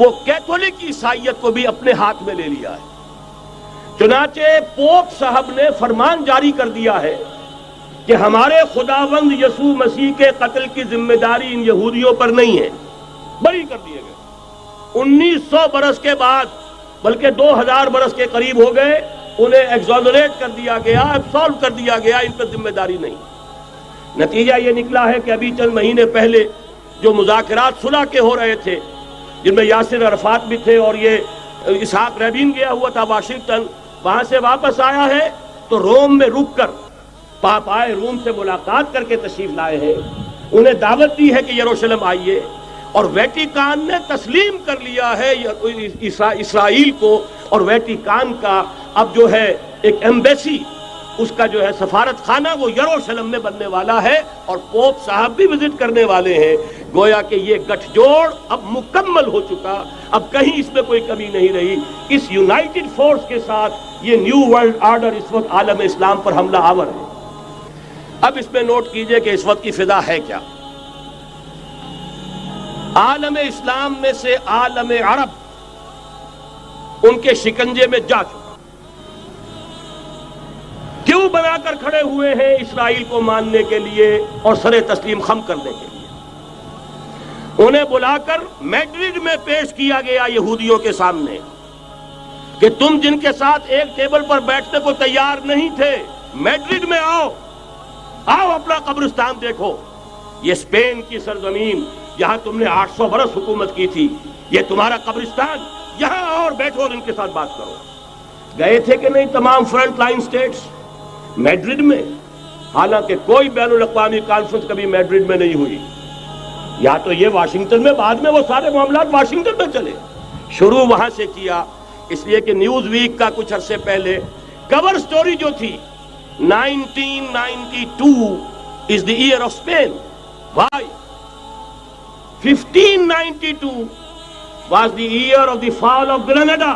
وہ کیتھولک عیسائیت کو بھی اپنے ہاتھ میں لے لیا ہے۔ چنانچہ پوپ صاحب نے فرمان جاری کر دیا ہے کہ ہمارے خداوند یسوع مسیح کے قتل کی ذمہ داری ان یہودیوں پر نہیں ہے، بری کر دیے گئے۔ 1900 برس کے بعد، بلکہ 2000 برس کے قریب ہو گئے، انہیں ایگزونریٹ کر دیا گیا، ایبسالو کر دیا گیا، ان پر ذمہ داری نہیں۔ نتیجہ یہ نکلا ہے کہ ابھی چند مہینے پہلے جو مذاکرات صلح کے ہو رہے تھے، جن میں یاسر عرفات بھی تھے اور یہ اسحاق رابین گیا ہوا تھا واشنگٹن، وہاں سے واپس آیا ہے تو روم میں رک کر پاپائے روم سے ملاقات کر کے تشریف لائے ہیں، انہیں دعوت دی ہے کہ یروشلم آئیے، اور ویٹیکان نے تسلیم کر لیا ہے اسرائیل کو، اور ویٹیکان کا اب جو ہے ایک ایمبیسی، اس کا جو ہے سفارت خانہ وہ یروشلم میں بننے والا ہے، اور پوپ صاحب بھی وزٹ کرنے والے ہیں۔ گویا کہ یہ گٹھ جوڑ اب مکمل ہو چکا، اب کہیں اس میں کوئی کمی نہیں رہی۔ اس یونائٹڈ فورس کے ساتھ یہ نیو ورلڈ آرڈر اس وقت عالم اسلام پر حملہ آور ہے۔ اب اس میں نوٹ کیجئے کہ اس وقت کی فضا ہے کیا۔ عالم اسلام میں سے عالم عرب ان کے شکنجے میں جا چکا، کیوں بنا کر کھڑے ہوئے ہیں اسرائیل کو ماننے کے لیے اور سر تسلیم خم کرنے کے لیے۔ انہیں بلا کر میڈرڈ میں پیش کیا گیا یہودیوں کے سامنے کہ تم جن کے ساتھ ایک ٹیبل پر بیٹھنے کو تیار نہیں تھے، میڈرڈ میں آؤ، آؤ اپنا قبرستان دیکھو، یہ اسپین کی سرزمین جہاں تم نے 800 برس حکومت کی تھی، یہ تمہارا قبرستان، یہاں آؤ اور بیٹھو اور ان کے ساتھ بات کرو۔ گئے تھے کہ نہیں تمام فرنٹ لائن سٹیٹس میڈرڈ میں؟ حالانکہ کوئی بین الاقوامی کانفرنس کبھی میڈرڈ میں نہیں ہوئی، یا تو یہ واشنگٹن میں، بعد میں وہ سارے معاملات واشنگٹن میں چلے، شروع وہاں سے کیا۔ اس لیے کہ نیوز ویک کا کچھ عرصے پہلے کور سٹوری جو تھی 1992 is the year of Spain. Why? 1592 was the year of the fall of Granada.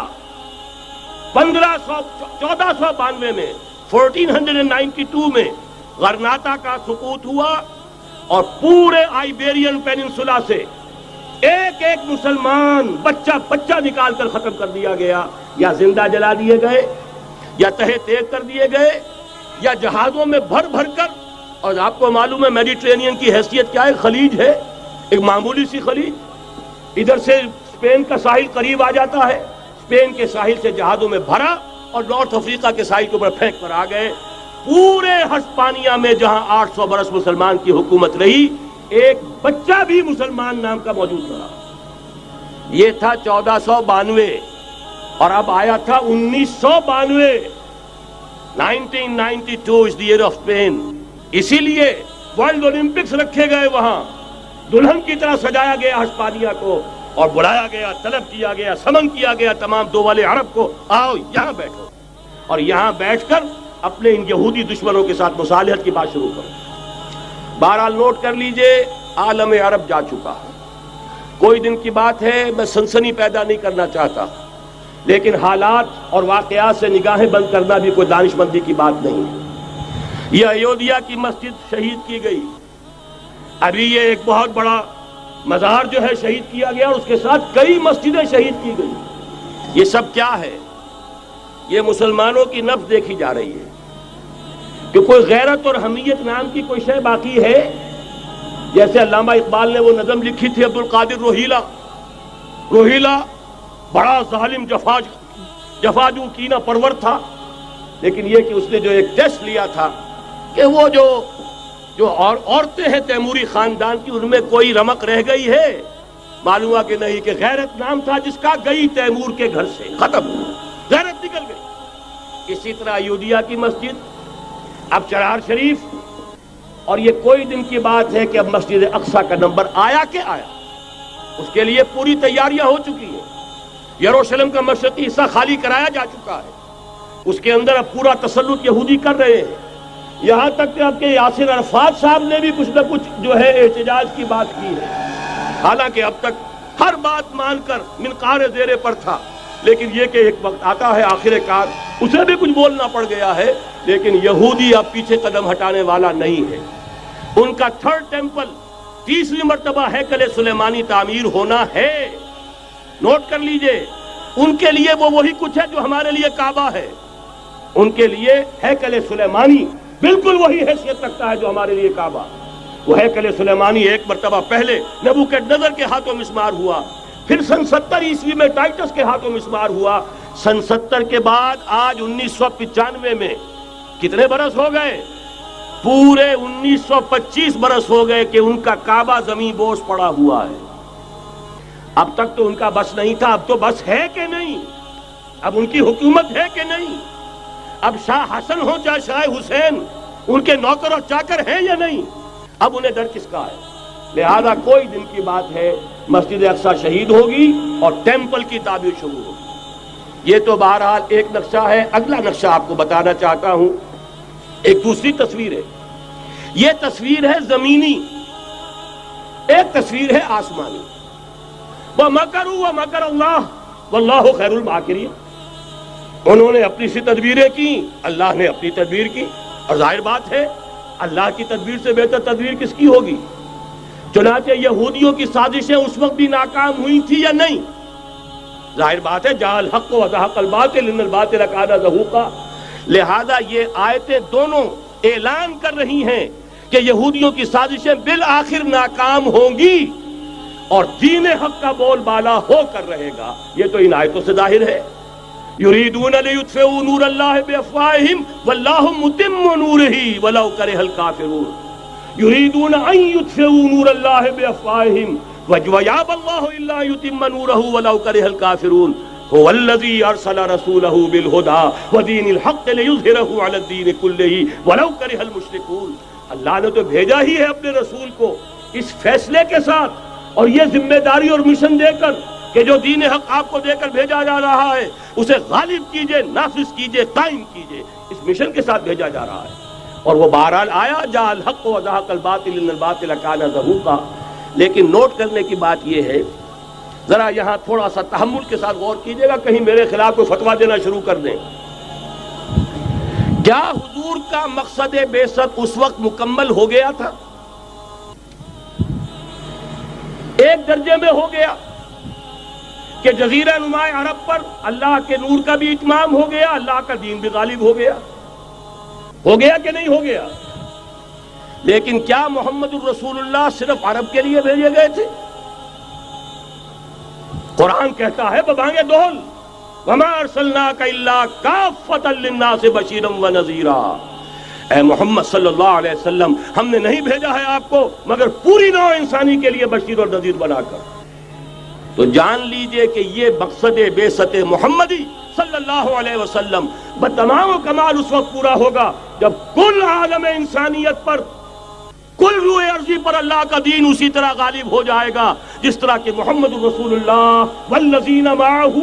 1492 میں 1492 میں غرناطہ کا سقوط ہوا، اور پورے آئیبیرین پیننسولا سے ایک ایک مسلمان بچہ نکال کر ختم کر دیا گیا، یا زندہ جلا دیے گئے، یا تہہ تیگ کر دیے گئے، یا جہازوں میں بھر بھر کر۔ اور آپ کو معلوم ہے میڈیٹرینین کی حیثیت کیا ہے، خلیج ہے، ایک معمولی سی خلیج، ادھر سے اسپین کا ساحل قریب آ جاتا ہے، اسپین کے ساحل سے جہازوں میں بھرا اور نارتھ افریقہ کے ساحل کے اوپر پھینک کر آ گئے۔ پورے ہسپانیہ میں جہاں 800 برس مسلمان کی حکومت رہی، ایک بچہ بھی مسلمان نام کا موجود رہا۔ یہ تھا 1492، اور اب آیا تھا 1992۔ 1992 is the year of Spain۔ اسی لیے ورلڈ اولمپکس رکھے گئے، وہاں دلہن کی طرح سجایا گیا ہسپانیہ کو، اور بلایا گیا، طلب کیا گیا، سمن کیا گیا تمام دول عرب کو، آؤ یہاں بیٹھو، اور یہاں بیٹھ کر اپنے ان یہودی دشمنوں کے ساتھ مصالحت کی بات شروع کرو۔ بہرحال نوٹ کر لیجئے، عالم عرب جا چکا ہے۔ کوئی دن کی بات ہے، میں سنسنی پیدا نہیں کرنا چاہتا، لیکن حالات اور واقعات سے نگاہیں بند کرنا بھی کوئی دانش مندی کی بات نہیں ہے۔ یہ ایودھیا کی مسجد شہید کی گئی، ابھی یہ ایک بہت بڑا مزار جو ہے شہید کیا گیا، اور اس کے ساتھ کئی مسجدیں شہید کی گئی۔ یہ سب کیا ہے؟ یہ مسلمانوں کی نفس دیکھی جا رہی ہے کہ کوئی غیرت اور حمیت نام کی کوئی شے باقی ہے؟ جیسے علامہ اقبال نے وہ نظم لکھی تھی، عبد القادر روہیلا بڑا ظالم جفاجو کینہ پرور تھا، لیکن یہ کہ اس نے جو ایک ٹیسٹ لیا تھا کہ وہ جو عورتیں ہیں تیموری خاندان کی، ان میں کوئی رمق رہ گئی ہے؟ معلوم ہوا کہ نہیں، کہ غیرت نام تھا جس کا گئی تیمور کے گھر سے، ختم، غیرت نکل گئی۔ اسی طرح ایودھیا کی مسجد، اب چرار شریف، اور یہ کوئی دن کی بات ہے کہ اب مسجد اقصیٰ کا نمبر آیا کہ آیا، اس کے لیے پوری تیاریاں ہو چکی ہیں۔ یروشلم کا مشرقی حصہ خالی کرایا جا چکا ہے، اس کے اندر اب پورا تسلط یہودی کر رہے ہیں، یہاں تک کہ اب کے یاسر عرفات صاحب نے بھی کچھ نہ کچھ جو ہے احتجاج کی بات کی ہے، حالانکہ اب تک ہر بات مان کر منقار زیر پر تھا، لیکن یہ کہ ایک وقت آتا ہے آخر کار اسے بھی کچھ بولنا پڑ گیا ہے۔ لیکن یہودی اب پیچھے قدم ہٹانے والا نہیں ہے۔ ان کا تھرڈ ٹیمپل، تیسری مرتبہ ہیکل سلیمانی تعمیر ہونا ہے، نوٹ کر لیجئے، ان کے لیے وہ وہی کچھ ہے جو ہمارے لیے کعبہ ہے. ان کے لیے ہیکل سلیمانی بالکل وہی حیثیت رکھتا ہے جو ہمارے لیے کعبہ. وہ ہیکل سلیمانی ایک مرتبہ پہلے نبوکدنضر کے ہاتھوں مسمار ہوا، پھر سن 70 عیسوی میں ٹائٹس کے ہاتھوں مسمار ہوا. سن 70 کے بعد آج 1995 میں کتنے برس ہو گئے؟ پورے 1925 برس ہو گئے کہ ان کا کعبہ زمین بوس پڑا ہوا ہے. اب تک تو ان کا بس نہیں تھا، اب تو بس ہے کہ نہیں؟ اب ان کی حکومت ہے کہ نہیں؟ اب شاہ حسن ہو چاہے شاہ حسین، ان کے نوکر اور چاکر ہیں یا نہیں؟ اب انہیں ڈر کس کا ہے؟ لہذا کوئی دن کی بات ہے مسجد اقصی شہید ہوگی اور ٹیمپل کی تعمیر شروع ہوگی. یہ تو بہرحال ایک نقشہ ہے. اگلا نقشہ آپ کو بتانا چاہتا ہوں، ایک دوسری تصویر ہے. یہ تصویر ہے زمینی، ایک تصویر ہے آسمانی. وَمَكَرُوا وَمَكَرَ اللَّهُ وَاللَّهُ خَيْرُ الْمَاكِرِينَ. انہوں نے اپنی سی تدبیریں کی، اللہ نے اپنی تدبیر کی، اور ظاہر بات ہے اللہ کی تدبیر سے بہتر تدبیر کس کی ہوگی؟ چنانچہ یہودیوں کی سازشیں اس وقت بھی ناکام ہوئی تھی یا نہیں؟ ظاہر بات ہے جاء الحق وزهق الباطل ان الباطل کان زهوقا. لہذا یہ آیتیں دونوں اعلان کر رہی ہیں کہ یہودیوں کی سازشیں بالآخر ناکام ہوں گی اور دین حق کا بول بالا ہو کر رہے گا. یہ تو ان آیتوں سے ظاہر ہے. یریدون لیطفئوا نور اللہ بافواہہم واللہ متم نورہ ولو کرہ الکافرون. یریدون ان یطفئوا نور اللہ بافواہہم ویابى اللہ الا یتم نورہ ولو کرہ الکافرون. هو الذی ارسل رسولہ بالہدى ودین الحق لیظہرہ علی الدین کلہ ولو کرہ المشرکون. اللہ نے تو بھیجا ہی ہے اپنے رسول کو اس فیصلے کے ساتھ اور یہ ذمہ داری اور مشن دے کر کہ جو دین حق آپ کو دے کر بھیجا جا رہا ہے اسے غالب کیجئے، نافذ کیجئے، قائم کیجئے. اس مشن کے ساتھ بھیجا جا رہا ہے اور وہ بہرحال آیا. جاء الحق وزهق الباطل ان الباطل کان زهوقا. لیکن نوٹ کرنے کی بات یہ ہے، ذرا یہاں تھوڑا سا تحمل کے ساتھ غور کیجئے گا، کہیں میرے خلاف کوئی فتویٰ دینا شروع کر دیں. کیا حضور کا مقصد بعثت اس وقت مکمل ہو گیا تھا؟ ایک درجے میں ہو گیا کہ جزیرہ نماء عرب پر اللہ کے نور کا بھی اتمام ہو گیا، اللہ کا دین بھی غالب ہو گیا. ہو گیا کہ نہیں ہو گیا؟ لیکن کیا محمد الرسول اللہ صرف عرب کے لیے بھیجے گئے تھے؟ قرآن کہتا ہے ببانگ دہل وما ارسلناک الا کافۃ للناس بشیرا ونذیرا. اے محمد صلی اللہ علیہ وسلم، ہم نے نہیں بھیجا ہے آپ کو مگر پوری نوع انسانی کے لیے بشیر اور نذیر بنا کر. تو جان لیجئے کہ یہ مقصد بعثت محمدی صلی اللہ علیہ وسلم بتمام و کمال اس وقت پورا ہوگا جب کل عالم انسانیت پر، کل روئے ارضی پر اللہ کا دین اسی طرح غالب ہو جائے گا جس طرح کہ محمد رسول اللہ والذین معہ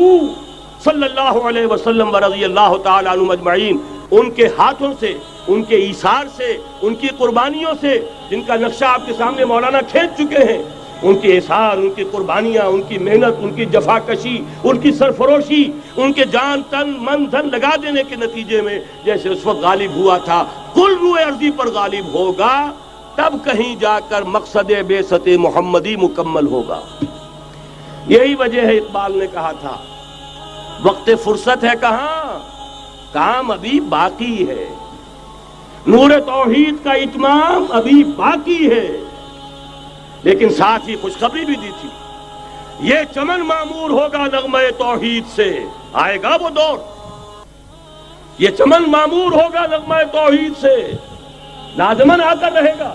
صلی اللہ علیہ وسلم ورضی اللہ تعالی عنہم اجمعین، ان کے ہاتھوں سے، ان کے ایثار سے، ان کی قربانیوں سے، جن کا نقشہ آپ کے سامنے مولانا کھینچ چکے ہیں، ان کے اثار، ان کی قربانیاں، ان کی محنت، ان کی جفا کشی، ان کی سرفروشی، ان کے جان تن من دھن لگا دینے کے نتیجے میں جیسے اس وقت غالب ہوا تھا کل روئے ارضی پر غالب ہوگا، تب کہیں جا کر مقصد بعثت محمدی مکمل ہوگا. یہی وجہ ہے اقبال نے کہا تھا وقت فرصت ہے کہاں، کام ابھی باقی ہے، نور توحید کا اتمام ابھی باقی ہے. لیکن ساتھ ہی خوشخبری بھی دی تھی، یہ چمن معمور ہوگا نغمہ توحید سے. آئے گا وہ دور، یہ چمن معمور ہوگا نغمہ توحید سے، لازماً آ کر رہے گا.